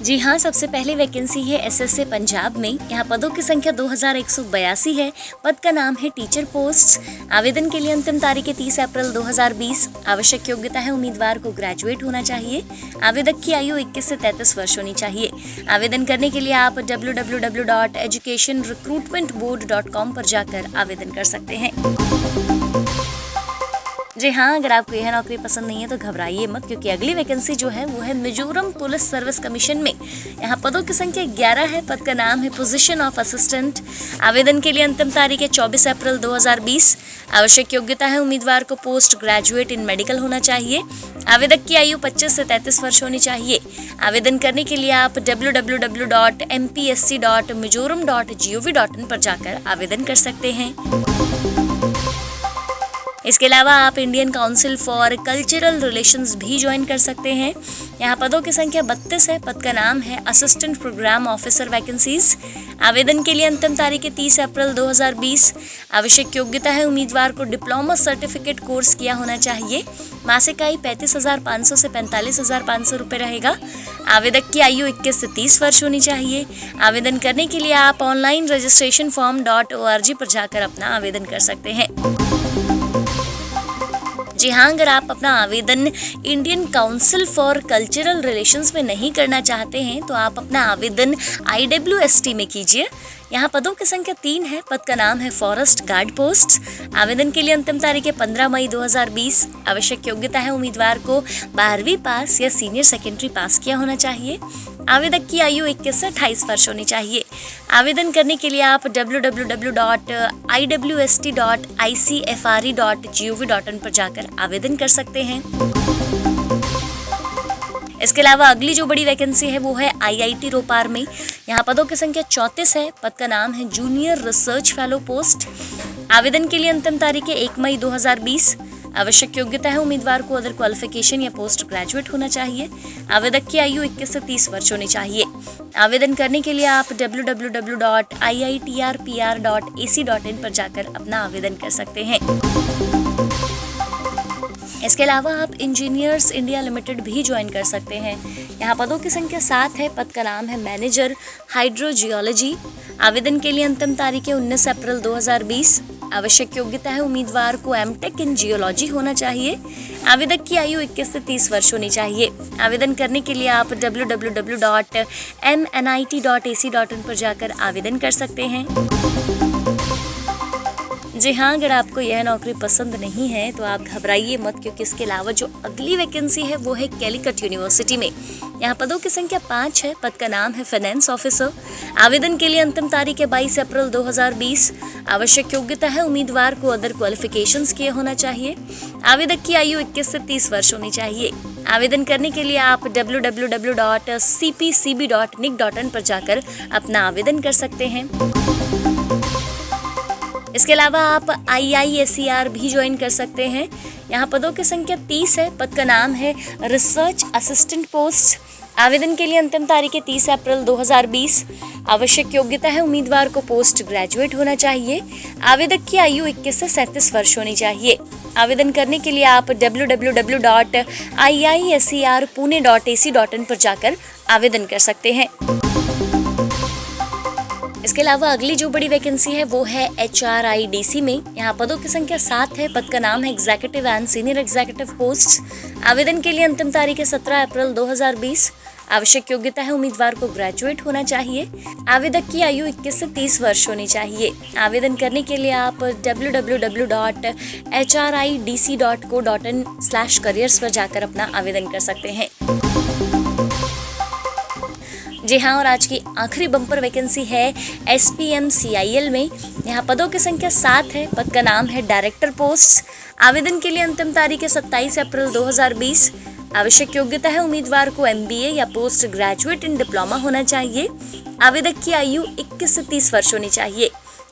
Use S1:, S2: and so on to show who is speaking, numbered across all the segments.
S1: जी हाँ, सबसे पहले वैकेंसी है एसएसए पंजाब में। यहाँ पदों की संख्या 2182 है। पद का नाम है टीचर पोस्ट। आवेदन के लिए अंतिम तारीख है 30 अप्रैल 2020। आवश्यक योग्यता है उम्मीदवार को ग्रेजुएट होना चाहिए। आवेदक की आयु 21 से 33 वर्ष होनी चाहिए। आवेदन करने के लिए आप www.educationrecruitmentboard.com पर जाकर आवेदन कर सकते हैं। जी हाँ, अगर आपको यह नौकरी पसंद नहीं है तो घबराइए मत, क्योंकि अगली वैकेंसी जो है वो है मिजोरम पुलिस सर्विस कमीशन में। यहाँ पदों की संख्या 11 है। पद का नाम है पोजीशन ऑफ असिस्टेंट। आवेदन के लिए अंतिम तारीख है 24 अप्रैल 2020। आवश्यक योग्यता है उम्मीदवार को पोस्ट ग्रेजुएट इन मेडिकल होना चाहिए। आवेदक की आयु 25 से 33 वर्ष होनी चाहिए। आवेदन करने के लिए आप www.mpsc.mizoram.gov.in पर जाकर आवेदन कर सकते हैं। इसके अलावा आप Indian council for cultural relations भी ज्वाइन कर सकते हैं। यहाँ पदों की संख्या 32 है। पद का नाम है असिस्टेंट प्रोग्राम ऑफिसर वैकेंसीज। आवेदन के लिए अंतिम तारीख है 30 अप्रैल 2020। आवश्यक योग्यता है उम्मीदवार को डिप्लोमा सर्टिफिकेट कोर्स किया होना चाहिए। मासिक आय 35,500 से 45,500 रुपये रहेगा। आवेदक की आयु 21 से 30 वर्ष होनी चाहिए। आवेदन करने के लिए आप ऑनलाइन रजिस्ट्रेशन form.org पर जाकर अपना आवेदन कर सकते हैं। जी हाँ, अगर आप अपना आवेदन Indian council for cultural relations में नहीं करना चाहते हैं तो आप अपना आवेदन IWST में कीजिए। यहाँ पदों की संख्या 3 है। पद का नाम है फॉरेस्ट गार्ड पोस्ट। आवेदन के लिए अंतिम तारीख है 15 मई 2020। आवश्यक योग्यता है उम्मीदवार को 12वीं पास या सीनियर सेकेंडरी पास किया होना चाहिए। आवेदक की आयु 21 से 28 वर्ष होनी चाहिए। आवेदन करने के लिए आप www.iwst.icfre.gov.in पर जाकर आवेदन कर सकते हैं। इसके अलावा अगली जो बड़ी वैकेंसी है वो है IIT रोपार में। यहाँ पदों की संख्या 34 है। पद का नाम है जूनियर रिसर्च फेलो पोस्ट। आवेदन के लिए अंतिम तारीख है 1 मई 2020। आवश्यक योग्यता है उम्मीदवार को अदर क्वालिफिकेशन या पोस्ट ग्रेजुएट होना चाहिए। आवेदक की आयु 21 से 30 वर्ष होनी चाहिए। आवेदन करने के लिए आप www.iitrpr.ac.in पर जाकर अपना आवेदन कर सकते हैं। इसके अलावा आप इंजीनियर्स इंडिया लिमिटेड भी ज्वाइन कर सकते हैं। यहाँ पदों की संख्या 7 है। पद का नाम है मैनेजर हाइड्रोजियोलॉजी। आवेदन के लिए अंतिम तारीख है 19 अप्रैल 2020। आवश्यक योग्यता है उम्मीदवार को एमटेक इन जियोलॉजी होना चाहिए। आवेदक की आयु 21 से 30 वर्ष होनी चाहिए। आवेदन करने के लिए आप www.mnit.ac.in पर जाकर आवेदन कर सकते हैं। जी हाँ, अगर आपको यह नौकरी पसंद नहीं है तो आप घबराइए मत, क्योंकि इसके अलावा जो अगली वैकेंसी है वो है कैलीकट यूनिवर्सिटी में। यहाँ पदों की संख्या 5 है। पद का नाम है फाइनेंस ऑफिसर। आवेदन के लिए अंतिम तारीख है 22 अप्रैल 2020। आवश्यक योग्यता है उम्मीदवार को अदर क्वालिफिकेशंस किए होना चाहिए। आवेदक की आयु 21 से 30 वर्ष होनी चाहिए। आवेदन करने के लिए आप www.cpcb.nic.in पर जाकर अपना आवेदन कर सकते हैं। इसके अलावा आप IISER भी ज्वाइन कर सकते हैं। यहाँ पदों की संख्या 30 है। पद का नाम है रिसर्च असिस्टेंट पोस्ट। आवेदन के लिए अंतिम तारीख है 30 अप्रैल 2020। आवश्यक योग्यता है उम्मीदवार को पोस्ट ग्रेजुएट होना चाहिए। आवेदक की आयु 21 से 37 वर्ष होनी चाहिए। आवेदन करने के लिए आप www.iiserpune.ac.in पर जाकर आवेदन कर सकते हैं। इसके अलावा अगली जो बड़ी वैकेंसी है वो है HRIDC में। यहाँ पदों की संख्या 7 है। पद का नाम है executive and senior executive post. आवेदन के लिए अंतिम तारीख है 17 अप्रैल 2020। आवश्यक योग्यता है उम्मीदवार को ग्रेजुएट होना चाहिए। आवेदक की आयु 21 से 30 वर्ष होनी चाहिए। आवेदन करने के लिए आप www.hridc.co.in/careers पर जाकर अपना आवेदन कर सकते हैं। जी हाँ, और आज की आखिरी बम्पर वैकेंसी है SPMCIL में। यहाँ पदों की संख्या 7 है। पद का नाम है डायरेक्टर पोस्ट। आवेदन के लिए अंतिम तारीख है 27 अप्रैल 2020। आवश्यक योग्यता है उम्मीदवार को MBA या पोस्ट ग्रेजुएट इन डिप्लोमा होना चाहिए। आवेदक की आयु 21 से 30 वर्ष होनी चाहिए।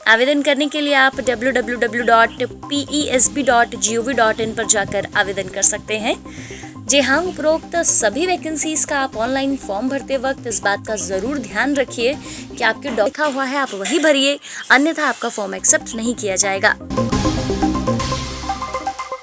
S1: आवेदन करने के लिए आप www.pesb.gov.in पर जाकर आवेदन कर सकते हैं। जी हाँ, उपरोक्त सभी वैकेंसीज का आप ऑनलाइन फॉर्म भरते वक्त इस बात का ज़रूर ध्यान रखिए कि आपके लिखा हुआ है आप वही भरिए, अन्यथा आपका फॉर्म एक्सेप्ट नहीं किया जाएगा।